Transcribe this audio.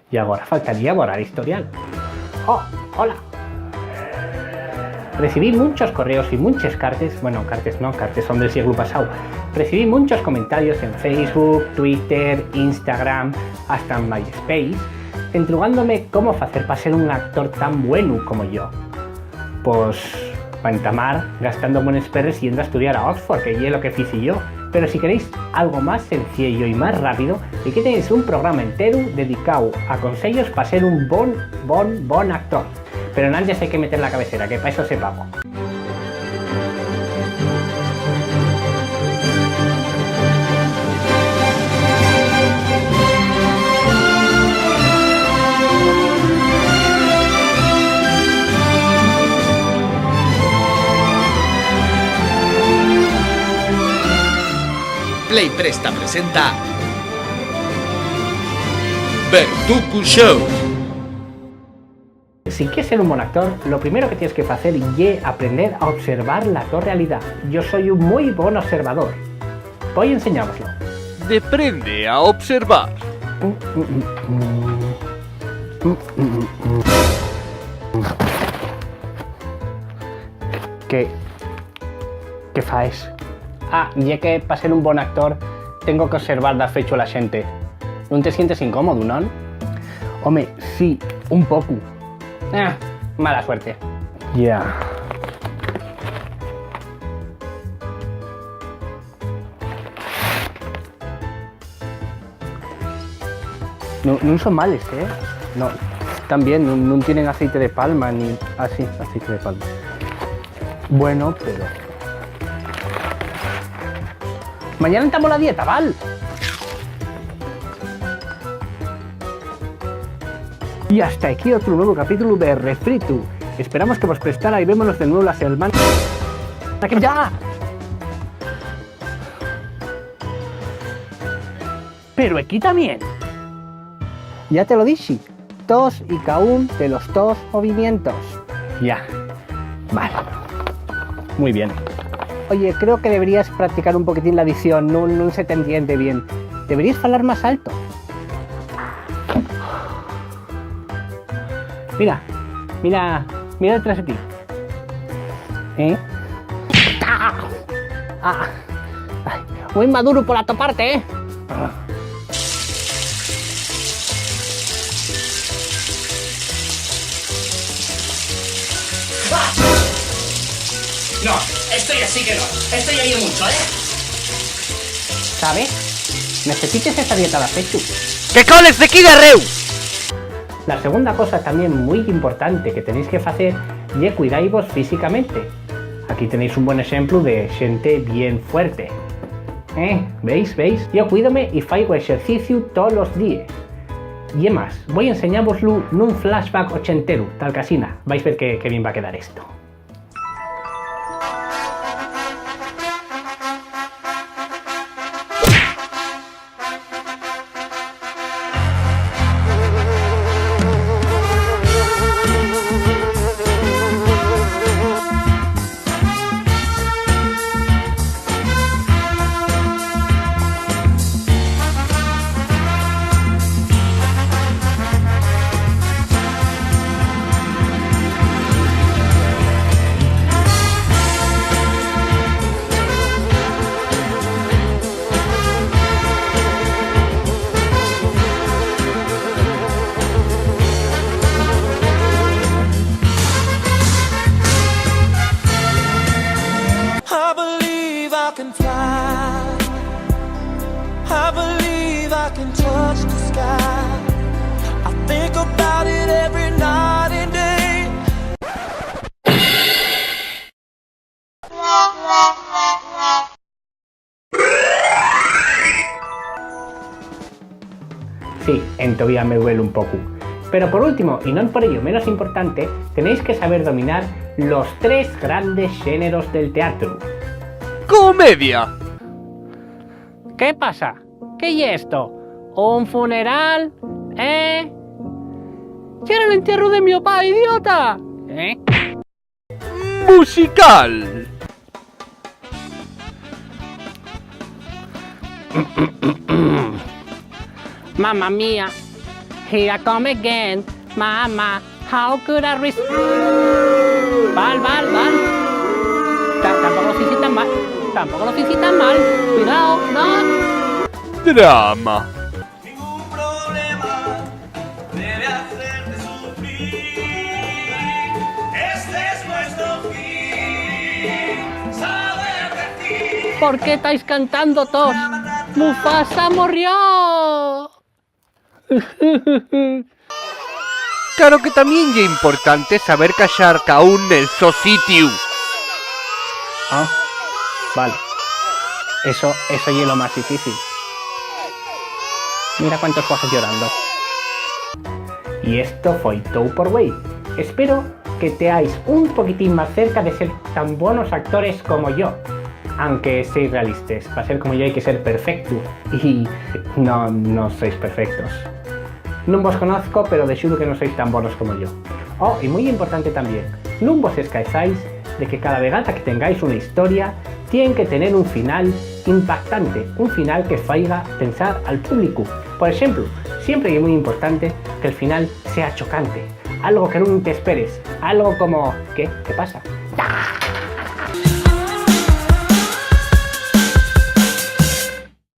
Y ahora faltaría borrar historial. ¡Oh! ¡Hola! Recibí muchos correos y muchas cartas, bueno, cartas no, cartas son del siglo pasado. Recibí muchos comentarios en Facebook, Twitter, Instagram, hasta en MySpace, entregándome cómo hacer para ser un actor tan bueno como yo. Pues, para entamar, gastando buenos perres yendo a estudiar a Oxford, que es lo que hice yo. Pero si queréis algo más sencillo y más rápido, aquí tenéis un programa entero dedicado a consejos para ser un bon actor. Pero antes hay que meter la cabecera, que para eso se pago. Play Presta presenta Vertuku Show. Si quieres ser un buen actor, lo primero que tienes que hacer es aprender a observar la realidad. Yo soy un muy buen observador. Voy a enseñároslo. Aprende a observar. ¿Qué faes? Ya que para ser un buen actor tengo que observar dar fecho a la gente. ¿No te sientes incómodo, no? Hombre, sí, un poco. Mala suerte. Ya. No son males, No, también no tienen aceite de palma ni... sí, aceite de palma. Bueno, pero... Mañana entramos la dieta, ¿vale? Y hasta aquí otro nuevo capítulo de Refritu. Esperamos que os prestara y vémonos de nuevo la semana. ¡Que ya! Pero aquí también. Ya te lo dije. Todos y cada uno de los dos movimientos. Ya. Vale. Muy bien. Oye, creo que deberías practicar un poquitín la edición, no se te entiende bien. Deberías hablar más alto. Mira detrás de ti. Muy maduro por la toparte, No, esto ya sí que no. Esto ya hay mucho, ¿Sabes? Necesites esa dieta de pecho. ¡Que coles de Kidarreu! La segunda cosa también muy importante que tenéis que hacer es cuidaros físicamente. Aquí tenéis un buen ejemplo de gente bien fuerte. ¿Veis? Yo cuídome y faigo ejercicio todos los días. Y más, voy a enseñároslo en un flashback ochentero, tal casina. Vais a ver que bien va a quedar esto. can fly. I believe I can touch the sky. I think about it every night and day. Sí, en todavía me duele un poco. Pero por último, y no por ello menos importante, tenéis que saber dominar los tres grandes géneros del teatro. ¡Comedia! ¿Qué pasa? ¿Qué es esto? ¿Un funeral? ¿Eh? ¡Quiero el entierro de mi papá, idiota! ¿Eh? ¡Musical! Mamma mía, Here I come again, mama, how could I resist? Val. Tampoco lo hice tan mal. Tampoco lo hice tan mal. Cuidado, no. Drama. Ningún problema debe hacerte sufrir. Este es nuestro fin. Saber de ti. ¿Por qué estáis cantando todos? Mufasa murió. Claro que también es importante saber callar aún el so sitio. Ah, vale. Eso es lo más difícil. Mira cuántos jueces llorando. Y esto fue todo por hoy. Espero que teáis un poquitín más cerca de ser tan buenos actores como yo. Aunque seáis realistas, para ser como yo hay que ser perfecto. Y no sois perfectos. No vos conozco, pero de seguro que no sois tan buenos como yo. Oh, y muy importante también, no vos esquezáis de que cada vegata que tengáis una historia tiene que tener un final impactante, un final que faiga pensar al público. Por ejemplo, siempre es muy importante que el final sea chocante, algo que no te esperes, algo como ¿qué? ¿Qué pasa? ¡Ah!